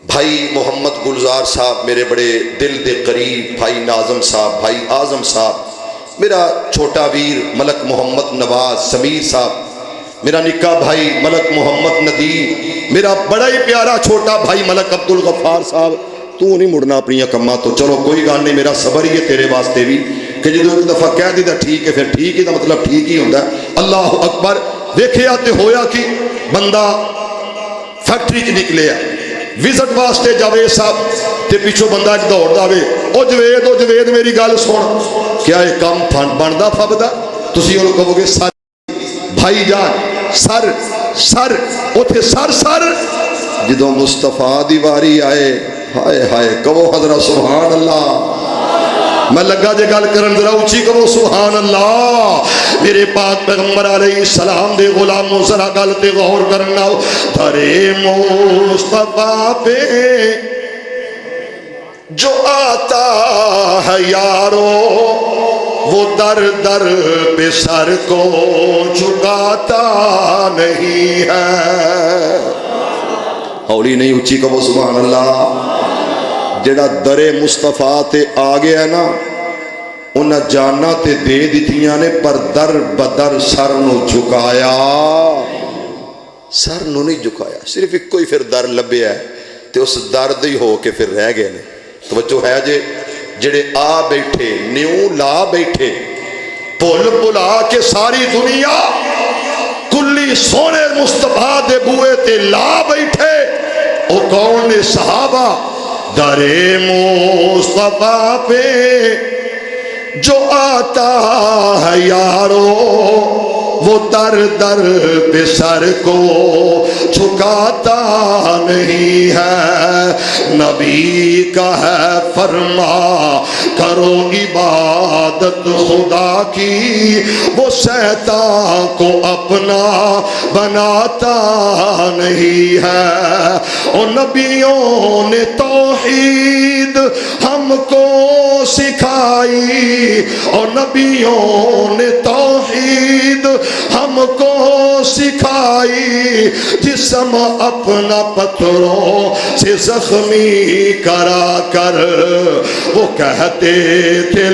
بھائی محمد گلزار صاحب میرے بڑے دل دے قریب بھائی ناظم صاحب بھائی اعظم صاحب میرا چھوٹا ویر ملک محمد نواز سمیر صاحب میرا نکا بھائی ملک محمد ندیم میرا بڑا ہی پیارا چھوٹا بھائی ملک عبدالغفار صاحب تو نہیں مڑنا اپنی کماں تو چلو کوئی گل نہیں میرا صبر ہی ہے تیرے واسطے بھی کہ جدو ایک دفعہ کہہ دیتا ٹھیک ہے پھر ٹھیک ہی دا مطلب ٹھیک ہی ہوتا ہے اللہ اکبر دیکھیا تے ہویا کہ بندہ فیکٹری چ نکلے وزٹ واسطے جاوید صاحب تے پیچھوں بندہ ایک دوڑ داوے او جوید میری گل سن کیا یہ کام بندا پھبدا تسی انہوں کہو گے سر بھائی جان سر اوتھے سر جدو مصطفیٰ دی واری آئے ہائے ہائے کہو حضرت سبحان اللہ میں لگا جے گل کرن ذرا اونچی کہو سبحان اللہ میرے پاک پیغمبر علیہ السلام دے غلاموں ذرا گل تے غور کرنا درے مصطفیٰ پہ جو آتا ہے یارو وہ در پہ سر کو جھکاتا نہیں ہے ہولی نہیں اونچی کہو سبحان اللہ جڑا در مصطفیٰ تے آ گیا نا انہاں جانا تے دے دیتیاں نے پر در بدر سر نو جھکایا سر نو نہیں جھکایا صرف ایک کوئی پھر در لبیا ہے تے اس در دی ہو کے پھر رہ گئے نے توجہ ہے جڑے آ بیٹھے نیو لا بیٹھے پل پلا کے ساری دنیا کلی سونے مصطفیٰ دے بوئے تے لا بیٹھے او کون نے صحابہ در مصطفیٰ پہ جو آتا ہے یارو وہ در پہ سر کو جھکاتا نہیں ہے نبی کا ہے فرما کرو عبادت خدا کی وہ شیطان کو اپنا بناتا نہیں ہے اور نبیوں نے توحید ہم کو سکھائی اور نبیوں نے توحید ہم کو سکھائی جسم اپنا پتھروں سے زخمی کرا کر وہ کہتے تھے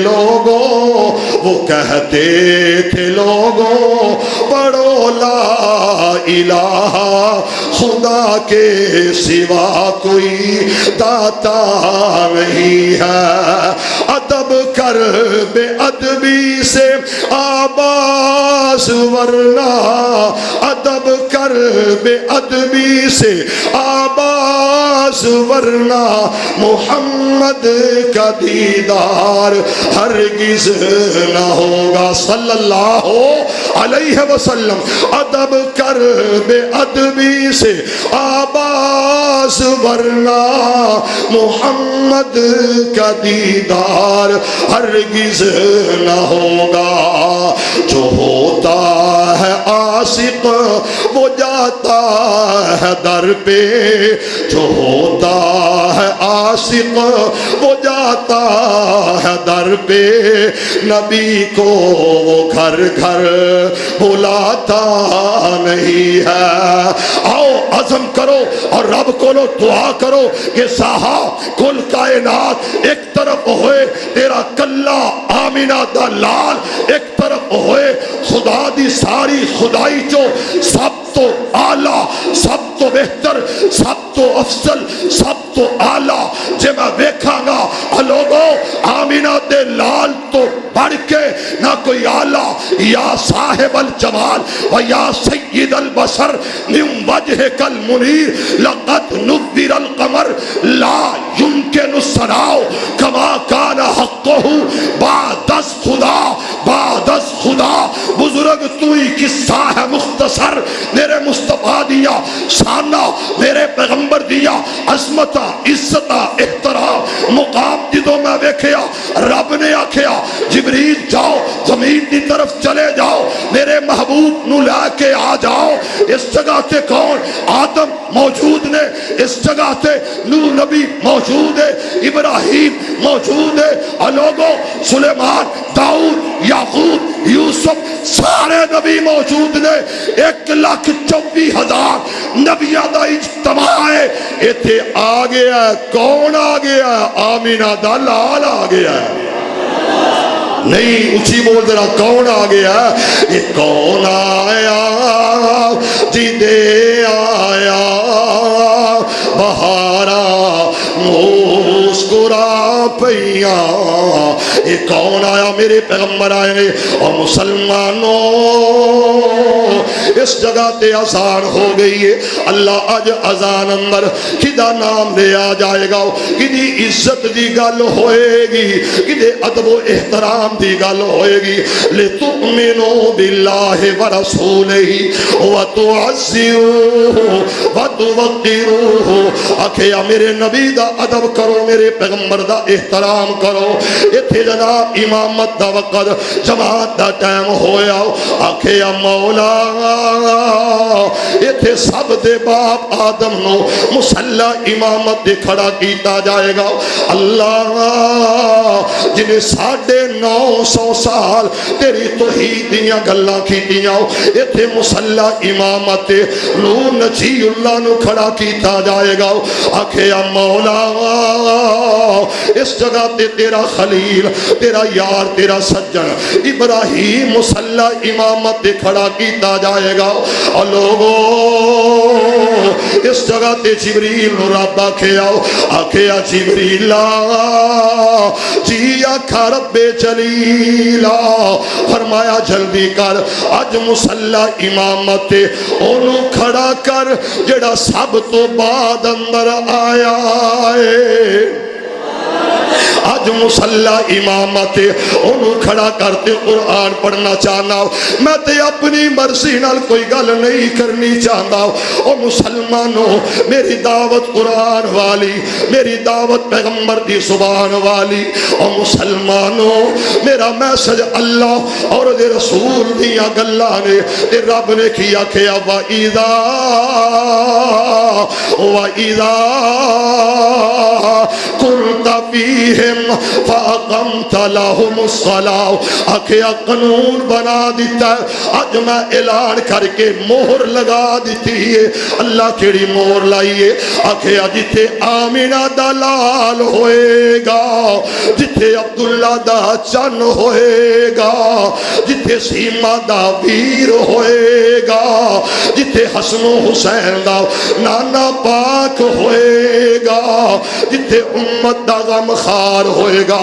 لوگوں پڑھو لا الہ خدا کے سوا کوئی داتا نہیں ہے ادب کر بے ادبی سے آباز ورنہ ادب کر بے ادبی سے آباز ورنہ محمد کا دیدار ہرگز نہ ہوگا صلی اللہ علیہ وسلم ادب کر بے ادبی سے آباز ورنہ محمد کا دیدار ہرگز نہ ہوگا جو ہوتا ہے عاشق وہ جاتا ہے در پہ جو ہوتا ہے عاشق وہ جاتا ہے در پہ نبی کو وہ گھر گھر بلاتا نہیں ہے آؤ عزم کرو اور رب کو لو دعا کرو کہ ساہا کل کائنات ایک طرف ہوئے تیرا کلہ آمینہ دا لال ایک طرف ہوئے خدا دی ساری خدائی جو سب تو آلہ سب تو بہتر سب تو افضل سب تو آلہ جے میں دیکھاں گا لوگوں آمین آمینہ دے لال تو بڑھ کے نہ کوئی آلہ یا صاحب الجمال و یا سید البصر من وجہک المنیر لقد نور القمر لا يمکن الصناع کما کان حقہ بعد از خدا بعد از خدا. بزرگ تو ہی قصہ ہے مختصر میرے مصطفیٰ دیا سانہ میرے پیغمبر دیا عظمت عزت احترام مقام جدوں میں ویکھیا رب نے آکھیا جبریل جاؤ زمین کی طرف چلے جاؤ میرے محبوب نو لے کے آ جاؤ. اس جگہ تے کون؟ آدم موجود نے, اس جگہ تے نوح نبی موجود ہے, ابراہیم موجود ہے, لوگوں سلیمان داؤد یعقوب یوسف سارے نبی موجود نے. 1,24,000 نبیوں دا اجتماع ہے. ایتھے آ گیا ہے کون؟ آ گیا ہے آمینہ دا لال آ گیا ہے. نہیں اچھی بول ذرا کون آ گیا؟ یہ کون آیا جی دے آیا بہارا مسکرا پیا. یہ کون آیا؟ میرے پیغمبر آئے. اور مسلمانوں اس جگہ تے اذان ہو گئی ہے. اللہ اج اذان اندر کدا نام لے آ جائے گا, کدی عزت دی گل ہوئے گی, کدے ادب و احترام دی گل ہوئے گی. لِتُؤْمِنُوا بِاللَّهِ وَرَسُولِهِ وَتُعَزِّرُوهُ وَتُوَقِّرُوهُ. آکھیا میرے نبی دا ادب کرو, میرے پیغمبر دا احترام کرو. ایتھے جناب امامت دا وقت جماعت دا ٹائم ہویا. آکھیا مولا ایتھے سب دے باپ آدم نو مصلی امامت دے کھڑا کیتا جائے گا. اللہ جنہیں 950 سال تیری توحید دیاں گلاں کیتیاں, ایتھے مصلی امامت نور نجی اللہ نو کھڑا کیتا جائے گا. آکھیا مولا اس جگہ تے تیرا خلیل تیرا یار تیرا سجن ابراہیم مصلی امامت تے کھڑا کیتا جائے گا. اور لوگوں اس جگہ تے جبریل نو رب آکھیا جبریل جی آکھا رب جلیلا, فرمایا جلدی کر اج مصلی امامت تے اونوں کھڑا کر جڑا سب تو بعد اندر آیا ہے. آج مصلی امامت انہوں کھڑا کرتے قرآن پڑھنا چاہنا. میں تے اپنی مرضی نال کوئی گل نہیں کرنی چاہتا. او مسلمانوں میری دعوت قرآن والی, میری دعوت پیغمبر دی زبان والی. او مسلمانوں میرا میسج اللہ اور دے رسول دیاں گلاں نے تے رب نے کیا کیا وَإِذَا كُنْتَ فِيهِمْ فَأَقَمْتَ لَهُمُ الصَّلَاةَ. آکھیا قانون بنا دیتا ہے, آج میں اعلان کر کے مہر لگا دیتی ہے. اللہ کیڑی مہر لائیے؟ آکھیا جتھے آمینہ دا لال ہوئے گا, جتھے عبداللہ دا چن ہوئے گا, جتھے سیما دا ویر ہوئے گا, جتھے حسن و حسین دا نانا پاک ہوئے گا, جتھے امت دا غم خار ہوئے گا,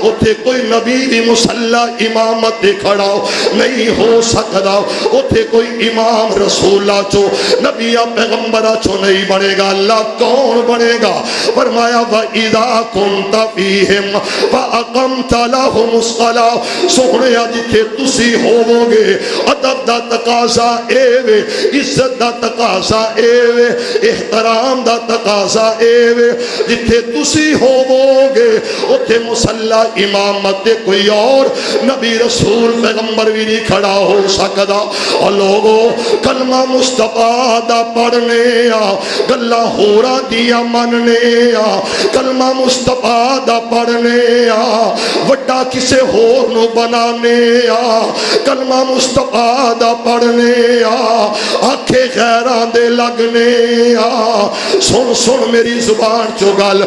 اتھے کوئی نبی بھی مصلی امامت دے کھڑا نہیں ہو سکتا. اتھے کوئی امام رسولہ چو نبیہ پیغمبرہ چو نہیں بنے گا. اللہ کون بنے گا؟ فرمایا وَإِذَا كُنْتَ فِيهِمْ فَأَقَمْتَ لَهُمُ الصَّلَاةَ. سوڑیا جتھے تسی ہوو گے ادب دا تقاضا اے وے, عزت دا تقاضا اے وے, احترام دا تقاضا اے وے. جتھے تسی ہوو گے اتھے مصلی امامت دے کوئی اور نبی رسول پیغمبر بھی نہیں کھڑا ہو سکتا. اور لوگوں کلمہ مصطفیٰ دا پڑھنے آ گلہ ہورا دیا مننے آ, کلمہ مصطفیٰ دا پڑھنے آ وڈا کسے ہور نو بنانے آ, کلمہ مصطفیٰ دا پڑھنے آ آنکھیں غیران دے لگنے آ. سن میری زبان چو گل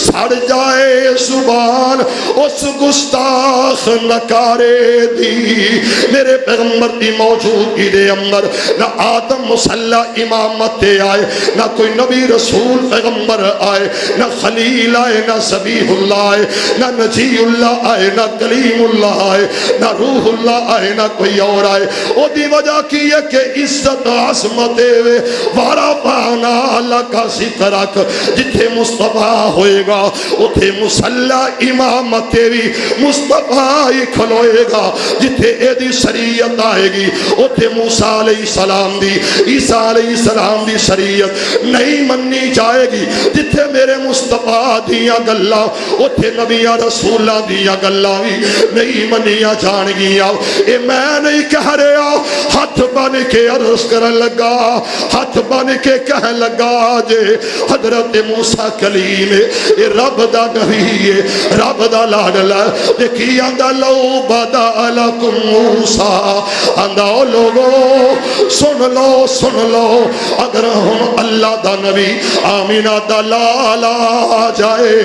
سڑ جائے زبان اس گستاخ نکارے دی۔ میرے پیغمبر دی موجودگی دے اندر نہ آدم مصلی امامت آئے، نہ کوئی نبی رسول پیغمبر آئے، نہ خلیل آئے، نہ ذبیح اللہ آئے، نہ نجی اللہ آئے، نہ کلیم اللہ آئے، نہ روح اللہ آئے، نہ کوئی اور آئے۔ او دی وجہ کی ہے کہ عزت عظمت وارا پانا اللہ کا ذکر رکھ، جتھے مصطفیٰ ہوئے گا اتھے مصلی امامت بھی مصطفیٰ ہی کھلوئے گا، جتھے ایدی شریعت آئے گی اتھے موسیٰ علیہ السلام دی، عیسیٰ علیہ السلام دی شریعت نہیں منی جائے گی، جتھے میرے مصطفیٰ دیا گلہ اتھے نبیہ رسولہ دیا گلہ بھی نہیں منیا جان گیا۔ اے میں نہیں کہہ رہا، ہاتھ بن کے عرض کرن لگا، ہاتھ بن کے کہہ لگا جے حضرت موسیٰ کلیم اے رب دا نبی ہے، رب دا لاڈلا دیکھی آندہ لو بدا لکم موسیٰ، آندہ او لوگو سن لو اگر ہم اللہ دا نبی آمینہ دا لالا جائے،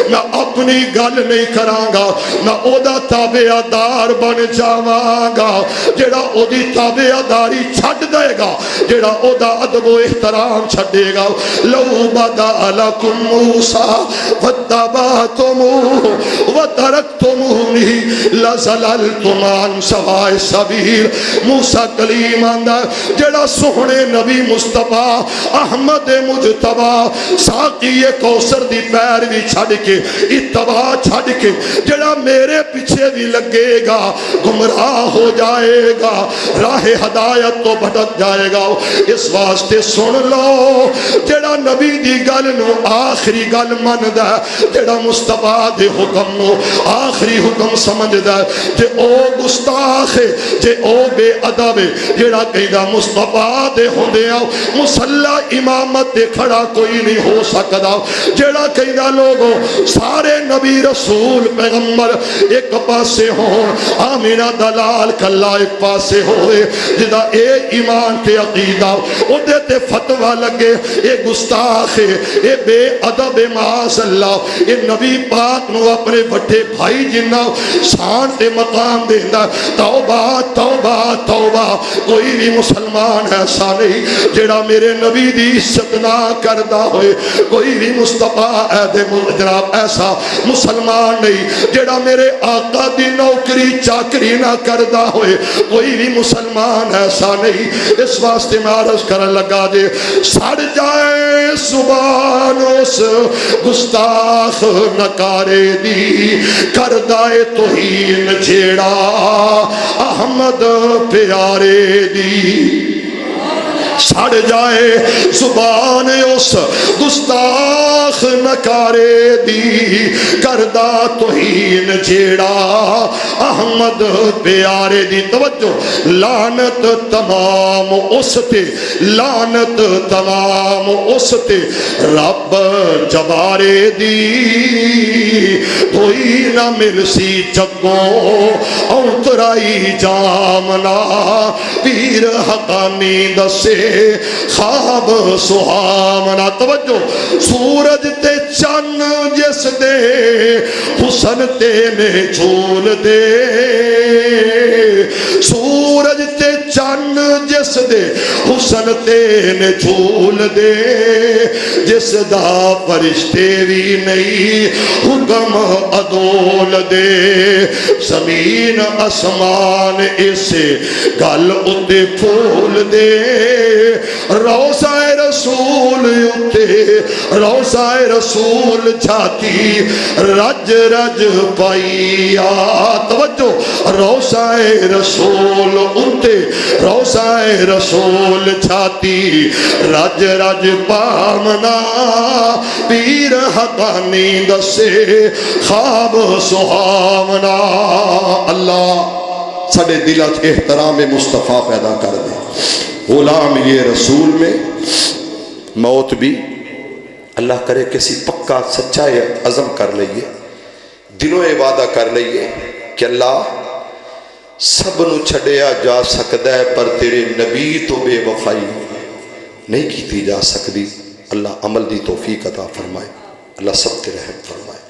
میں اپنی گل نہیں کرانگا، میں او دا تابعہ دار بن جاواں گا، جیڑا او دی تابعہ داری چھڑ دے گا، جیڑا او دا ادب و احترام چھڑے گا۔ لو بدا لکم موسیٰ واتبعتموہ وترکتمونی لزللتم عن سواء السبیل۔ موسیٰ کلیم آندہ جیڑا سونے نبی مصطفیٰ احمد مجتبیٰ ساقی کوثر دی پیر بھی چھڑ کے اتباع چھڑ کے جیڑا میرے پیچھے بھی لگے گا گمراہ ہو جائے گا، راہ ہدایت تو بھٹک جائے گا۔ اس واسطے سن لو جیڑا نبی دی گل نو آخری گل مندہ، جیڑا مصطفیٰ دے حکم نو آخری حکم سمجھدہ، جے او گستاخ ہے، جے او بے ادب ہے، جیڑا کہیدہ مصطفیٰ دے ہوندے آؤ مصلی امامت دے کھڑا کوئی نہیں ہو سکتا، جیڑا کہیدہ لوگوں سارے نبی رسول پیغمبر ایک پاسے ہوں، آمینہ دلال کلا ایک پاسے ہوئے، جدہ اے ایمان تے عقیدہ اودے تے فتوہ لگے، اے گستاخ ہے، اے بے ادب معاذ اللہ، اے نبی پاک نو اپنے بٹے بھائی جنہ شان تے مقام دیندہ۔ توبہ توبہ توبہ، کوئی بھی مسلمان ایسا نہیں جیڑا میرے نبی دی عزت نہ کردہ ہوئے، کوئی بھی مصطفیٰ جناب ایسا مسلمان نہیں جیڑا میرے آقا دی نوکری چاکری نہ کردہ ہوئے، کوئی بھی مسلمان ایسا نہیں۔ اس واسطے میں عرض کرن لگا جے سڑ جائے زبان اس گستاخ نکارے دی، کردائے توہین جیڑا احمد پیارے دی۔ سڑ جائے زبان اس گستاخ نکارے دی، کردہ توہین جیڑا احمد پیارے دی۔ توجہ، لعنت تمام اس تے، لعنت تمام اس تے رب جبارے دی، کوئی نہ مل سی جگوں اوترائی جامنا، پیر حقانی دسے خواب سہامنا۔ توجہ، سورج تے چن جس دے حسن تے میں جھول دے، سورج تے چن جس دے حسن تے میں جھول دے، جس دا فرشتے بھی نہیں حکم عدول دے، زمین اسمان اسے گل اتے پھول دے، روضہ رسول اتے روضہ رسول جاتی رج رج پائیا۔ توجہ، روضہ رسول اتے روضہ رسول جاتی رج رج پامنا، پیر حقانی دسے خواب سہامنا۔ اللہ ساڑھے دلت احترام مصطفیٰ پیدا کر دے، غلام یہ رسول میں موت بھی اللہ کرے کسی پکا سچا عزم کر لئیے، دنوں وعدہ کر لئیے کہ اللہ سب نو چھڑیا جا سکتا ہے پر تیرے نبی تو بے وفائی نہیں کیتی جا سکتی۔ اللہ عمل دی توفیق عطا فرمائے۔ اللہ سب تے رحم فرمائے۔